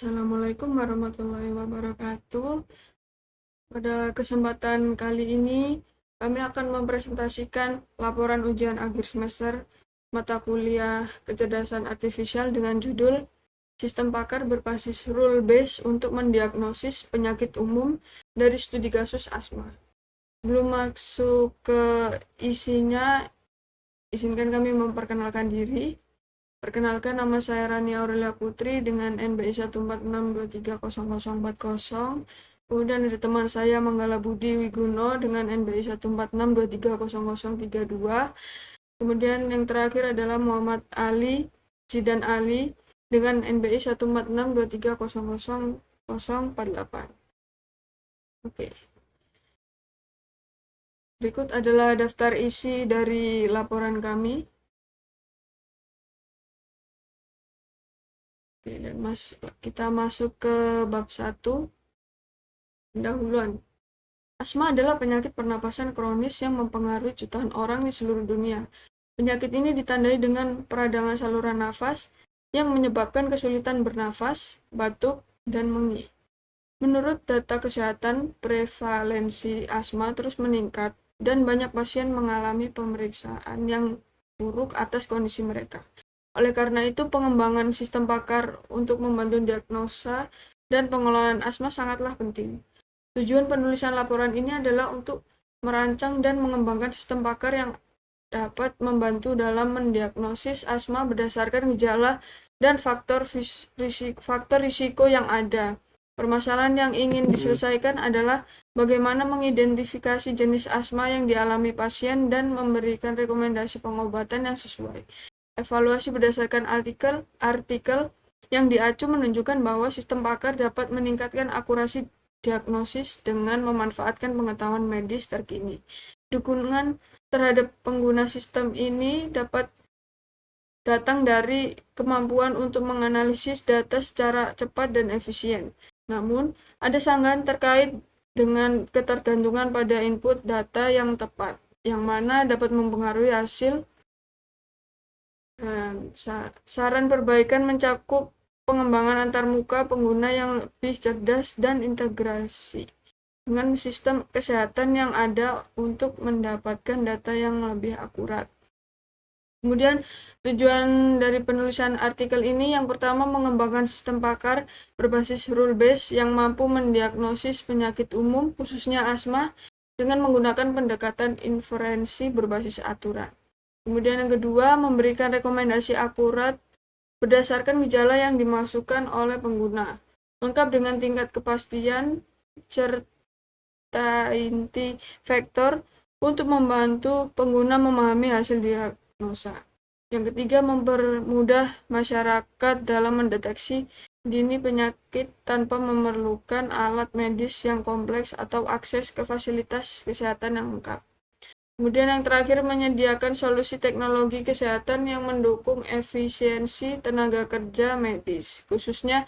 Assalamualaikum warahmatullahi wabarakatuh. Pada kesempatan kali ini, kami akan mempresentasikan laporan ujian akhir semester mata kuliah kecerdasan artifisial dengan judul Sistem Pakar berbasis Rule Based untuk mendiagnosis penyakit umum dari studi kasus asma. Belum masuk ke isinya, izinkan kami memperkenalkan diri. Perkenalkan, nama saya Rani Aurelia Putri dengan NBI 146230040. Kemudian ada teman saya Manggala Budi Wiguno dengan NBI 146230032. Kemudian yang terakhir adalah Muhammad Ali Zidan Ali dengan NBI 14623000048. Oke. Berikut adalah daftar isi dari laporan kami. Oke, dan kita masuk ke bab 1. Pendahuluan. Asma adalah penyakit pernapasan kronis yang mempengaruhi jutaan orang di seluruh dunia. Penyakit ini ditandai dengan peradangan saluran nafas yang menyebabkan kesulitan bernafas, batuk, dan mengih. Menurut data kesehatan, prevalensi asma terus meningkat dan banyak pasien mengalami pemeriksaan yang buruk atas kondisi mereka. Oleh karena itu, pengembangan sistem pakar untuk membantu diagnosa dan pengelolaan asma sangatlah penting. Tujuan penulisan laporan ini adalah untuk merancang dan mengembangkan sistem pakar yang dapat membantu dalam mendiagnosis asma berdasarkan gejala dan faktor risiko yang ada. Permasalahan yang ingin diselesaikan adalah bagaimana mengidentifikasi jenis asma yang dialami pasien dan memberikan rekomendasi pengobatan yang sesuai. Evaluasi berdasarkan artikel yang diacu menunjukkan bahwa sistem pakar dapat meningkatkan akurasi diagnosis dengan memanfaatkan pengetahuan medis terkini. Dukungan terhadap pengguna sistem ini dapat datang dari kemampuan untuk menganalisis data secara cepat dan efisien. Namun, ada sanggahan terkait dengan ketergantungan pada input data yang tepat, yang mana dapat mempengaruhi hasil. Saran perbaikan mencakup pengembangan antarmuka pengguna yang lebih cerdas dan integrasi dengan sistem kesehatan yang ada untuk mendapatkan data yang lebih akurat. Kemudian tujuan dari penulisan artikel ini yang pertama mengembangkan sistem pakar berbasis rule based yang mampu mendiagnosis penyakit umum khususnya asma dengan menggunakan pendekatan inferensi berbasis aturan. Kemudian yang kedua memberikan rekomendasi akurat berdasarkan gejala yang dimasukkan oleh pengguna, lengkap dengan tingkat kepastian serta inti faktor untuk membantu pengguna memahami hasil diagnosa. Yang ketiga, mempermudah masyarakat dalam mendeteksi dini penyakit tanpa memerlukan alat medis yang kompleks atau akses ke fasilitas kesehatan yang lengkap. Kemudian yang terakhir, menyediakan solusi teknologi kesehatan yang mendukung efisiensi tenaga kerja medis, khususnya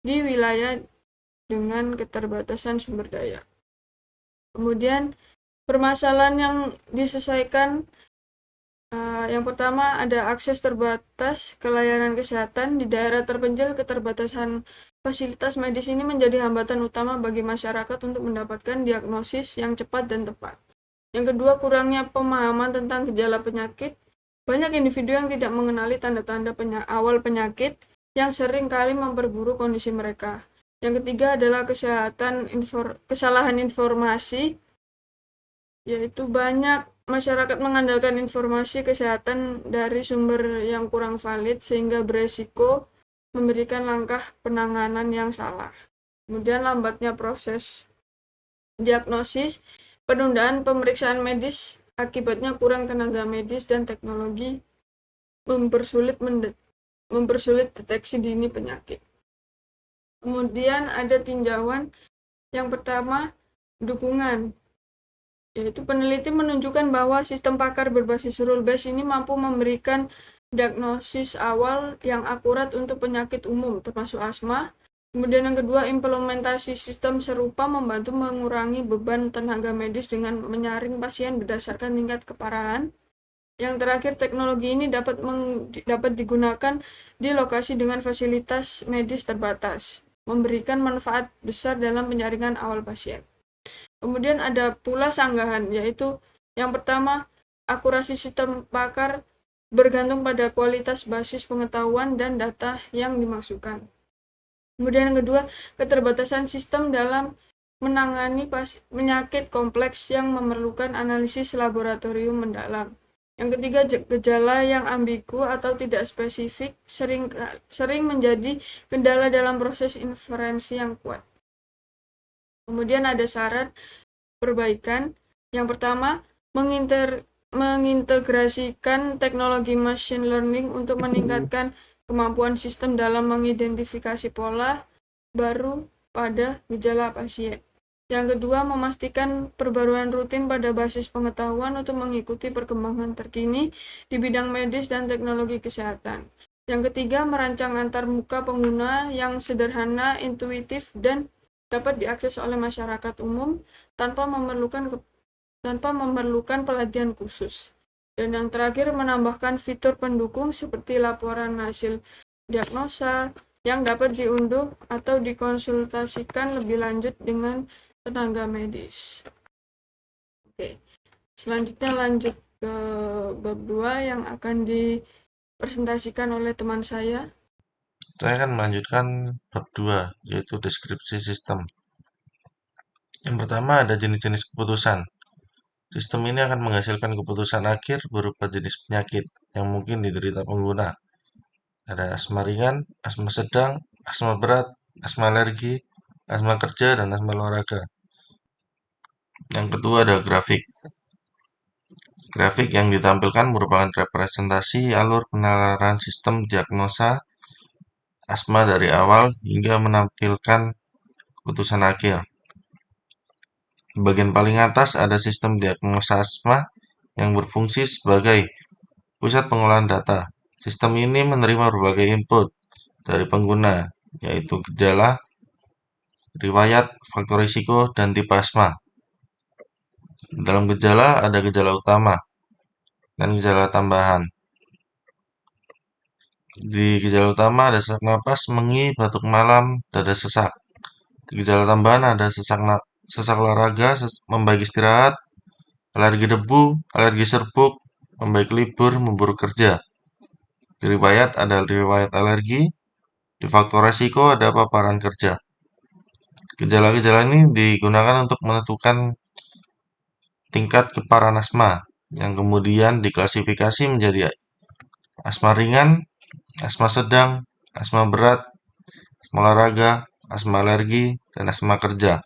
di wilayah dengan keterbatasan sumber daya. Kemudian permasalahan yang diselesaikan, yang pertama ada akses terbatas ke layanan kesehatan. Di daerah terpencil, keterbatasan fasilitas medis ini menjadi hambatan utama bagi masyarakat untuk mendapatkan diagnosis yang cepat dan tepat. Yang kedua, kurangnya pemahaman tentang gejala penyakit. Banyak individu yang tidak mengenali tanda-tanda awal penyakit yang sering kali memperburuk kondisi mereka. Yang ketiga adalah kesalahan informasi, yaitu banyak masyarakat mengandalkan informasi kesehatan dari sumber yang kurang valid sehingga beresiko memberikan langkah penanganan yang salah. Kemudian lambatnya proses diagnosis, penundaan pemeriksaan medis akibatnya kurang tenaga medis dan teknologi mempersulit deteksi dini penyakit. Kemudian ada tinjauan. Yang pertama, dukungan, yaitu peneliti menunjukkan bahwa sistem pakar berbasis rule based ini mampu memberikan diagnosis awal yang akurat untuk penyakit umum termasuk asma. Kemudian yang kedua, implementasi sistem serupa membantu mengurangi beban tenaga medis dengan menyaring pasien berdasarkan tingkat keparahan. Yang terakhir, teknologi ini dapat digunakan di lokasi dengan fasilitas medis terbatas. memberikan manfaat besar dalam penyaringan awal pasien. Kemudian ada pula sanggahan, yaitu yang pertama, akurasi sistem pakar bergantung pada kualitas basis pengetahuan dan data yang dimasukkan. Kemudian yang kedua, keterbatasan sistem dalam menangani penyakit kompleks yang memerlukan analisis laboratorium mendalam. Yang ketiga, gejala yang ambigu atau tidak spesifik sering menjadi kendala dalam proses inferensi yang kuat. Kemudian ada saran perbaikan. Yang pertama, mengintegrasikan teknologi machine learning untuk meningkatkan kemampuan sistem dalam mengidentifikasi pola baru pada gejala pasien. Yang kedua, memastikan perbaruan rutin pada basis pengetahuan untuk mengikuti perkembangan terkini di bidang medis dan teknologi kesehatan. Yang ketiga, merancang antarmuka pengguna yang sederhana, intuitif, dan dapat diakses oleh masyarakat umum tanpa memerlukan pelatihan khusus. Dan yang terakhir, menambahkan fitur pendukung seperti laporan hasil diagnosa yang dapat diunduh atau dikonsultasikan lebih lanjut dengan tenaga medis. Oke. Selanjutnya lanjut ke bab 2 yang akan dipresentasikan oleh teman saya. Saya akan melanjutkan bab 2, yaitu deskripsi sistem. Yang pertama ada jenis-jenis keputusan. Sistem ini akan menghasilkan keputusan akhir berupa jenis penyakit yang mungkin diderita pengguna. Ada asma ringan, asma sedang, asma berat, asma alergi, asma kerja, dan asma olahraga. Yang kedua ada grafik. Grafik yang ditampilkan merupakan representasi alur penalaran sistem diagnosa asma dari awal hingga menampilkan keputusan akhir. Di bagian paling atas ada sistem diagnosa asma yang berfungsi sebagai pusat pengolahan data. Sistem ini menerima berbagai input dari pengguna, yaitu gejala, riwayat, faktor risiko, dan tipe asma. Dalam gejala ada gejala utama dan gejala tambahan. Di gejala utama ada sesak napas, mengi, batuk malam, dada sesak. Di gejala tambahan ada sesak olahraga, membaik istirahat, alergi debu, alergi serbuk, membaik libur, memburuk kerja. Di riwayat ada riwayat alergi, di faktor resiko ada paparan kerja. Gejala-gejala ini digunakan untuk menentukan tingkat keparahan asma, yang kemudian diklasifikasi menjadi asma ringan, asma sedang, asma berat, asma olahraga, asma alergi, dan asma kerja.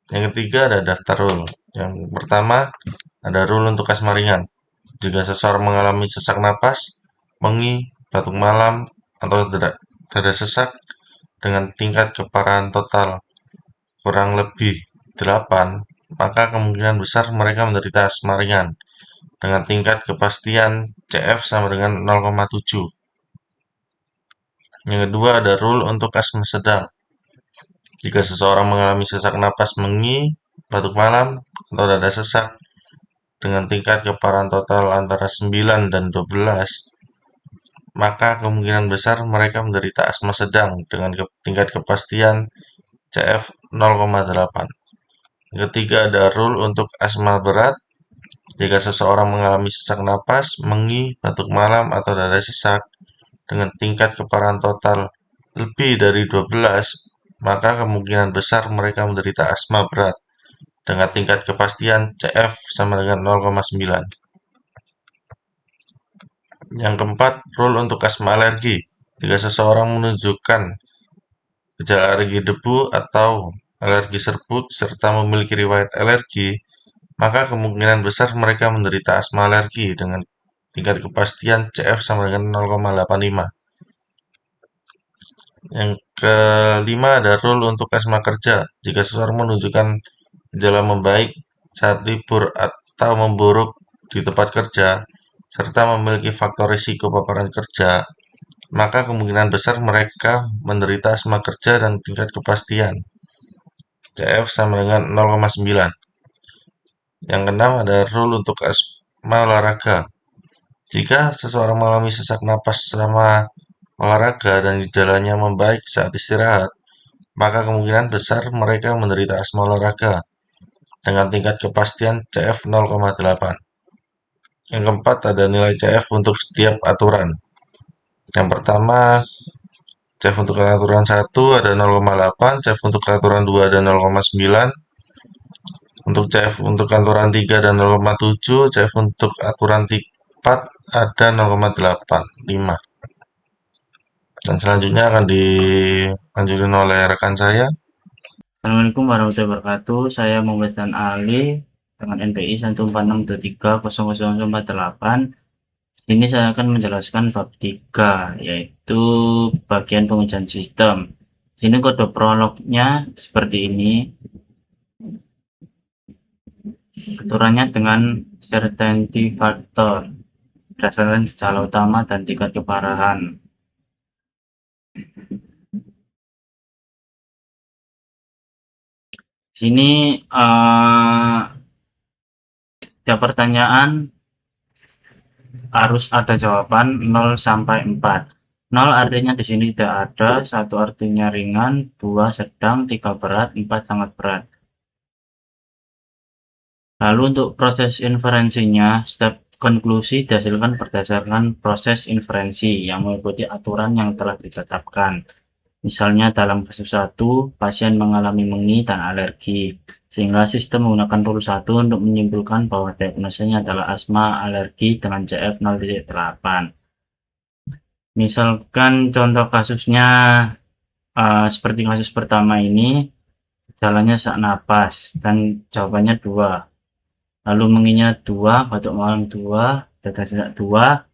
Yang ketiga ada daftar rule. Yang pertama ada rule untuk asma ringan. Jika seseorang mengalami sesak napas, mengi, batuk malam, atau dada sesak dengan tingkat keparahan total kurang lebih 8, maka kemungkinan besar mereka menderita asma ringan dengan tingkat kepastian CF sama dengan 0,7. Yang kedua ada rule untuk asma sedang. Jika seseorang mengalami sesak napas, mengi, batuk malam, atau dada sesak dengan tingkat keparahan total antara 9 dan 12, maka kemungkinan besar mereka menderita asma sedang dengan tingkat kepastian CF 0,8. Yang ketiga ada rule untuk asma berat. Jika seseorang mengalami sesak napas, mengi, batuk malam, atau dada sesak dengan tingkat keparahan total lebih dari 12, maka kemungkinan besar mereka menderita asma berat dengan tingkat kepastian CF sama dengan 0,9. Yang keempat, rule untuk asma alergi. Jika seseorang menunjukkan gejala alergi debu atau alergi serbuk serta memiliki riwayat alergi, maka kemungkinan besar mereka menderita asma alergi dengan tingkat kepastian CF sama dengan 0,85. Yang kelima ada rule untuk asma kerja. Jika seseorang menunjukkan gejala membaik saat libur atau memburuk di tempat kerja, serta memiliki faktor risiko paparan kerja, maka kemungkinan besar mereka menderita asma kerja dan tingkat kepastian CF sama dengan 0,9. Yang keenam ada rule untuk asma olahraga. Jika seseorang mengalami sesak napas sama olahraga, dan gejalanya membaik saat istirahat, maka kemungkinan besar mereka menderita asma olahraga dengan tingkat kepastian CF 0,8. Yang keempat, ada nilai CF untuk setiap aturan. Yang pertama, CF untuk aturan 1 ada 0,8, CF untuk aturan 2 ada 0,9, untuk CF untuk aturan 3 ada 0,7, CF untuk aturan 4 ada 0,85. Dan selanjutnya akan dilanjutin oleh rekan saya. Assalamualaikum warahmatullahi wabarakatuh. Saya Muhammad Ali dengan NPI 146230048. Ini saya akan menjelaskan bab 3, yaitu bagian pengujian sistem. Sini kode prolognya seperti ini. Aturannya dengan certainty factor berdasarkan gejala utama dan tingkat keparahan. Sini setiap pertanyaan harus ada jawaban 0 sampai 4. 0 artinya di sini tidak ada, 1 artinya ringan, 2 sedang, 3 berat, 4 sangat berat. Lalu untuk proses inferensinya, step konklusi dihasilkan berdasarkan proses inferensi yang mengikuti aturan yang telah ditetapkan. Misalnya dalam kasus 1, pasien mengalami mengi dan alergi, sehingga sistem menggunakan rule 1 untuk menyimpulkan bahwa diagnosanya adalah asma alergi dengan CF 0,8. Misalkan contoh kasusnya seperti kasus pertama ini, gejalanya sesak napas dan jawabannya 2. Lalu menginya 2, batuk malam 2, dada sesak 2.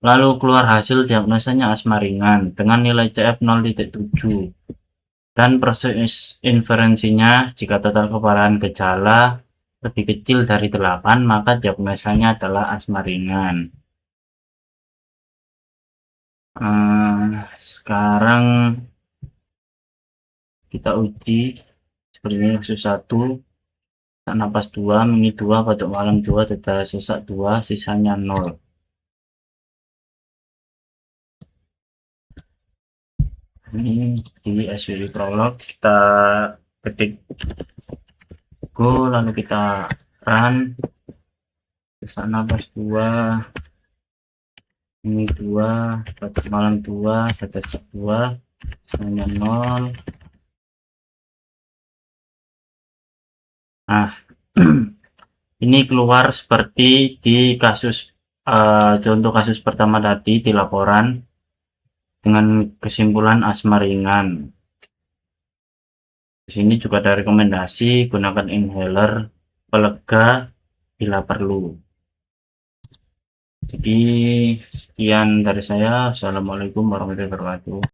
Lalu keluar hasil diagnosanya asma ringan dengan nilai CF 0,7. Dan proses inferensinya, jika total keparahan gejala lebih kecil dari 8, maka diagnosanya adalah asma ringan. Sekarang kita uji seperti ini. Kasus 1, sesak napas 2, mengi 2, batuk malam 2, dada sesak 2, sisanya 0. Ini di SWI prolog kita ketik go, lalu kita run. Sesak napas 2, ini 2, batuk malam 2, dada sesak 2, sisanya 0. Nah, ini keluar seperti di kasus contoh kasus pertama tadi di laporan dengan kesimpulan asma ringan. Di sini juga ada rekomendasi gunakan inhaler pelega bila perlu. Jadi sekian dari saya. Assalamualaikum warahmatullahi wabarakatuh.